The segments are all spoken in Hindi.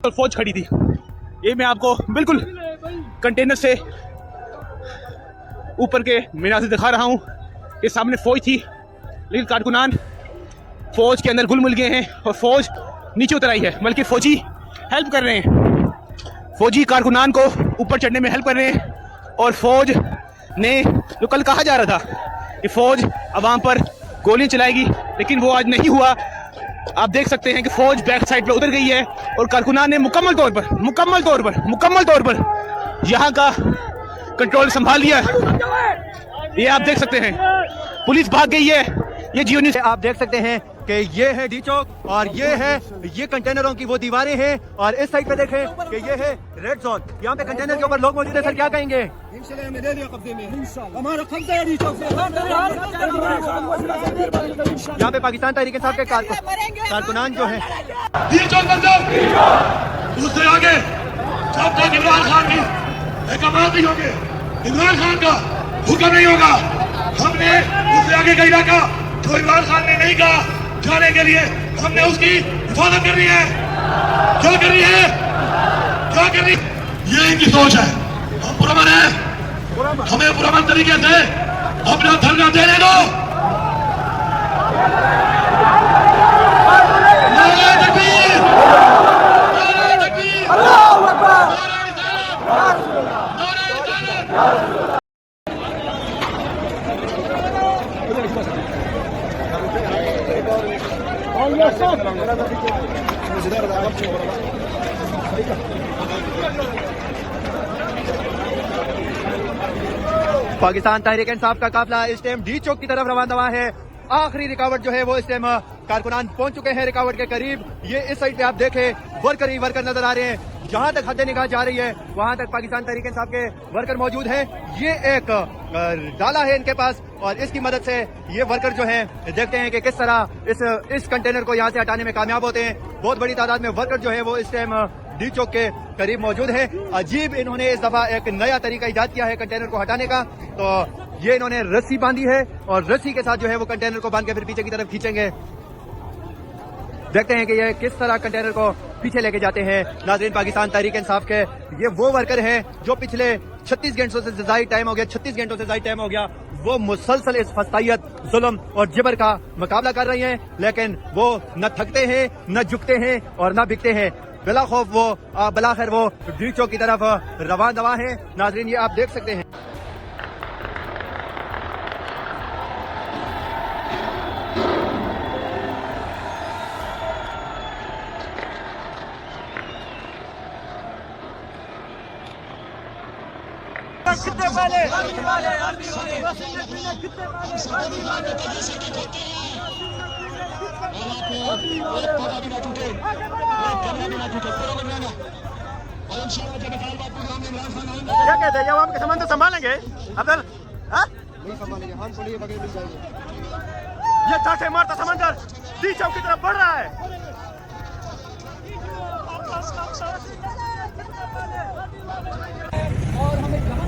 फौज खड़ी थी। ये मैं आपको बिल्कुल कंटेनर से ऊपर के मीनार से दिखा रहा हूँ। ये सामने फौज थी, लेकिन कारकुनान फौज के अंदर घुल मिल गए हैं और फौज नीचे उतर आई है। बल्कि फौजी हेल्प कर रहे हैं, फौजी कारकुनान को ऊपर चढ़ने में हेल्प कर रहे हैं। और फौज ने जो कल कहा जा रहा था कि फौज अवाम पर गोलियां चलाएगी, लेकिन वो आज नहीं हुआ। आप देख सकते हैं कि फौज बैक साइड पे उतर गई है और कारकुनान ने मुकम्मल तौर पर यहाँ का कंट्रोल संभाल लिया। ये आप देख सकते हैं, पुलिस भाग गई है। ये जियो न्यूज़ आप देख सकते हैं कि ये है डी चौक और ये कंटेनरों की वो दीवारें हैं। और इस साइड पे देखें कि ये है रेड जोन। यहाँ पे कंटेनर के ऊपर लोग मौजूद है। सर क्या कहेंगे? यहाँ पे पाकिस्तान तहरीक इंसाफ के कारकुनान जो है दूसरे आगे जब तक इमरान खान की इकमाल नहीं होंगे, इमरान खान का हुक्म नहीं होगा, हमने उससे आगे का इलाका जो इमरान खान ने नहीं कहा जाने के लिए, हमने उसकी हिफाजत करनी है। क्या करनी है? क्या करनी? ये इनकी सोच है। हम पुरअमन है, हमें पुरअमन तरीके से अपना धरना देने दो। नारे तकबीर, नारे तकबीर, अल्लाहू अकबर, नारे रिसालत। पाकिस्तान तहरीक इंसाफ का काफिला इस टाइम डी चौक की तरफ रवाना है। आखिरी रुकावट जो है वो इस टाइम कारकुनान पहुंच चुके हैं रुकावट के करीब। ये इस साइड पे आप देखें वर्कर ही वर्कर नजर आ रहे हैं। जहां तक हद निकाह जा रही है वहां तक पाकिस्तान तहरीक इंसाफ के वर्कर मौजूद हैं। ये एक डाला है इनके पास और इसकी मदद से ये वर्कर जो है देखते हैं कि किस तरह इस कंटेनर को यहाँ से हटाने में कामयाब होते हैं। बहुत बड़ी तादाद में वर्कर जो है वो इस टाइम डी चौक के करीब मौजूद है। अजीब इन्होंने इस दफा एक नया तरीका इजाद किया है कंटेनर को हटाने का। तो ये इन्होंने रस्सी बांधी है और रस्सी के साथ जो है वो कंटेनर को बांध के फिर पीछे की तरफ खींचेंगे। देखते हैं कि ये किस तरह कंटेनर को पीछे लेके जाते हैं। नाज़रीन, पाकिस्तान तहरीक इंसाफ के ये वो वर्कर हैं जो पिछले 36 घंटों से ज्यादा टाइम हो गया 36 घंटों से ज्यादा टाइम हो गया वो मुसलसल इस फसाइयत, जुल्म और जिबर का मुकाबला कर रही हैं। लेकिन वो न थकते हैं, न झुकते हैं और न बिकते हैं। बिला खौफ वो बलाखिर वो डी चौक की तरफ रवान दवा है। नाज़रीन, ये आप देख सकते हैं। कितने वाले क्या कहते हैं? जब आपके सामान तो संभालेंगे अब्दुल? नहीं संभालेंगे, हम थोड़ी बगैर मिल जाएंगे। ये चाटे मारता समंदर डी चौक की तरफ बढ़ रहा है। और हमें जहां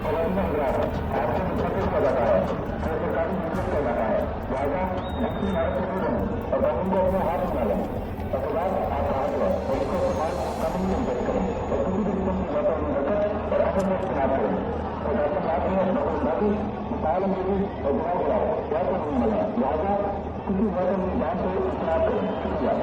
और अंदर रहा आपको मुख्य लगाता है और सरकारी नियम लगाता है लिहाजा नक्की भारत को नहीं और कानून को अपने हाथ में डालें और बाद आप हाथ लो और इसको समाज कानूनी इज्जत करें और किसी भी किस्म की बातों में बचत और असल में इस्तेमाल करें और ऐसा बात में बाकी मिसाल में भी और गुनाह कराओ क्या तो नहीं मिला लिहाजा किसी बात में जान से इस्तेमाल करें शुक्रिया।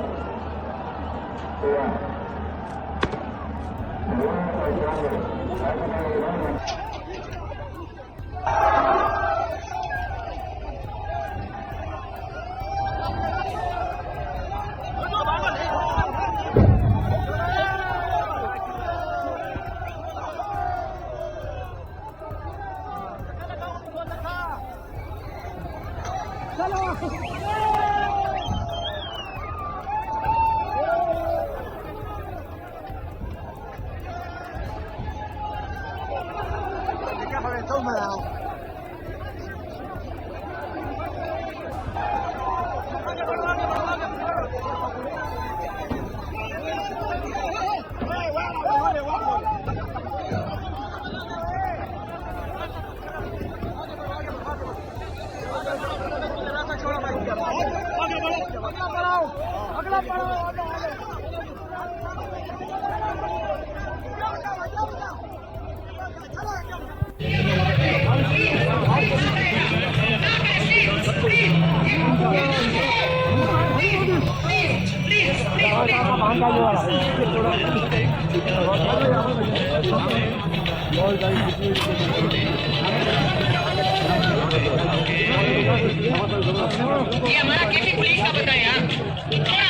ये हमारा केपी पुलिस का बंदा है यार,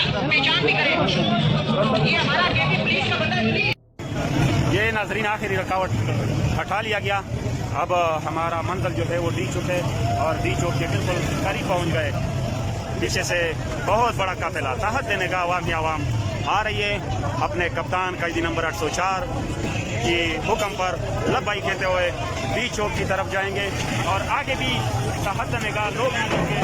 थोड़ा पहचान भी करें। ये हमारा केपी पुलिस का बंदा है। ये नाजरीन आखिरी रुकावट हटा लिया गया। अब हमारा मंजिल जो है वो डी चौक है और डी चौक के बिल्कुल करीब पहुंच गए। पीछे से बहुत बड़ा काफिला ताहत देने का आवाम आ रही है अपने कप्तान कैदी नंबर 804 की हुक्म पर लब्बाई कहते हुए डी चौक की तरफ जाएंगे और आगे भी ताहत देने का लोग मिलेंगे।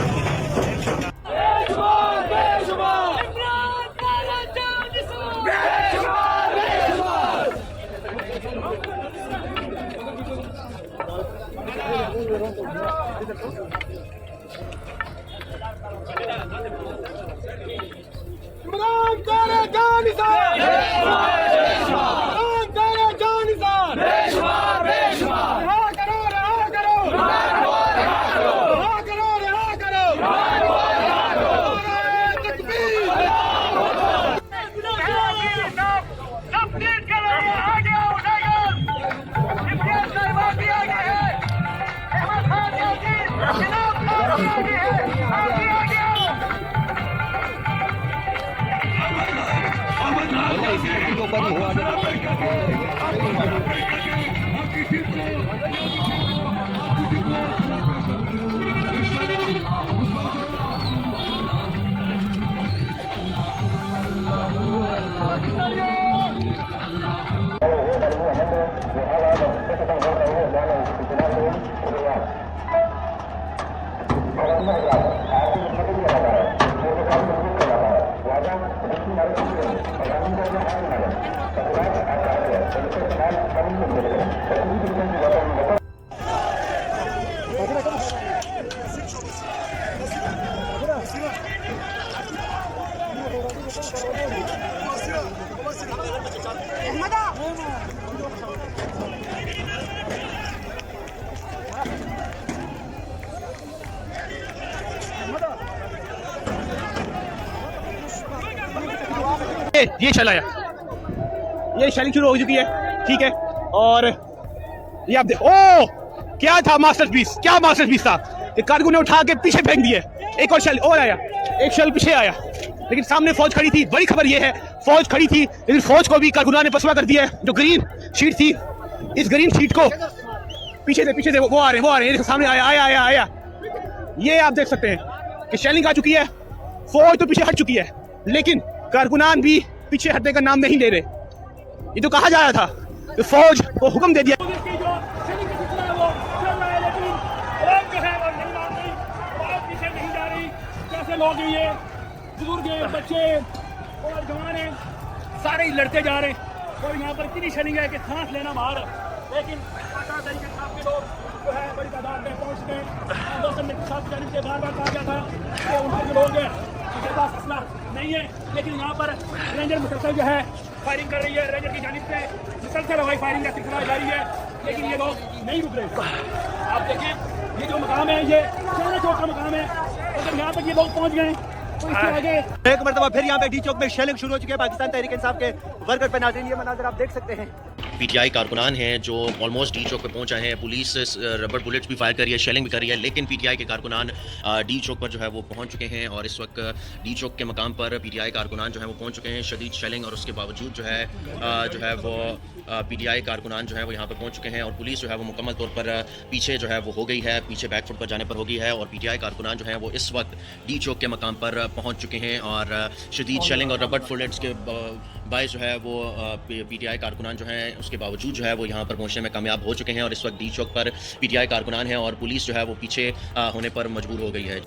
ये चल आया, ये शेलिंग शुरू हो चुकी है, ठीक है। और ये आप देखो, ओ क्या था मास्टरपीस, क्या मास्टरपीस था। ये कारकुन ने उठा के पीछे फेंक दिए। एक और शेल और आया, एक शेल पीछे आया, लेकिन सामने फौज खड़ी थी। बड़ी खबर ये है, फौज खड़ी थी लेकिन फौज को भी कारकुना ने पसवा कर दिया। जो ग्रीन शीट थी, इस ग्रीन शीट को पीछे से वो आ रहे हैं, सामने आया। ये आप देख सकते हैं कि शेलिंग आ चुकी है, फौज तो पीछे हट चुकी है, लेकिन कारकुनान भी पीछे हटने का नाम नहीं ले रहे। ये तो कहा जा रहा था कि फौज को हुक्म दे दिया। लोग ये बुजुर्ग बच्चे और जवान हैं, सारे ही लड़ते जा रहे हैं और यहाँ पर इतनी शेलिंग है कि सांस लेना बाहर है। लेकिन तरीके के लोग जो है बड़ी तादाद में पहुँच गए। मौसम में साथ जाने से बार कहा गया था कि उनके जो लोग हैं उनके पास असला नहीं है, लेकिन यहाँ पर रेंजर मुसलसल जो है फायरिंग कर रही है। रेंजर की जानिब से मुसलसल हवाई फायरिंग का सिलसिला जारी है, लेकिन ये लोग नहीं रुक रहे। आप देखें, ये जो मकाम है ये चाइना चौक का मकाम है, अगर यहाँ तक ये लोग पहुँच गए तो इसके आगे एक मरतबा फिर यहाँ पे डी चौक में शेलिंग शुरू हो चुकी है। पाकिस्तान तहरीक इंसाफ के वर्कर पे नाज़रीन ये मनाज़र आप देख सकते हैं। पीटीआई कारकुनान हैं जो ऑलमोस्ट डी चौक पे पहुंचा है। पुलिस रबर बुलेट्स भी फायर कर रही है, शेलिंग भी कर रही है, लेकिन पीटीआई के कारकुनान डी चौक पर जो है वो पहुंच चुके हैं और इस वक्त डी चौक के मकाम पर पीटीआई कारकुनान जो है वो पहुंच चुके हैं। शदीद शेलिंग और उसके बावजूद जो है वो पीटीआई कारकुनान जो है वो यहाँ पर पहुंच चुके हैं और पुलिस जो है वो मुकम्मल तौर पर पीछे जो है वो हो गई है, पीछे बैकफुट पर जाने पर हो गई है और पीटीआई कारकुनान जो है वो इस वक्त डी चौक के मकाम पर पहुंच चुके हैं और शदीद शेलिंग और रबर बुलेट्स के बायस जो है वो पीटीआई कारकुनान जो है उसके बावजूद जो है वो यहाँ पर पहुँचने में कामयाब हो चुके हैं और इस वक्त डी चौक पर पीटीआई कारकुनान है और पुलिस जो है वो पीछे होने पर मजबूर हो गई है।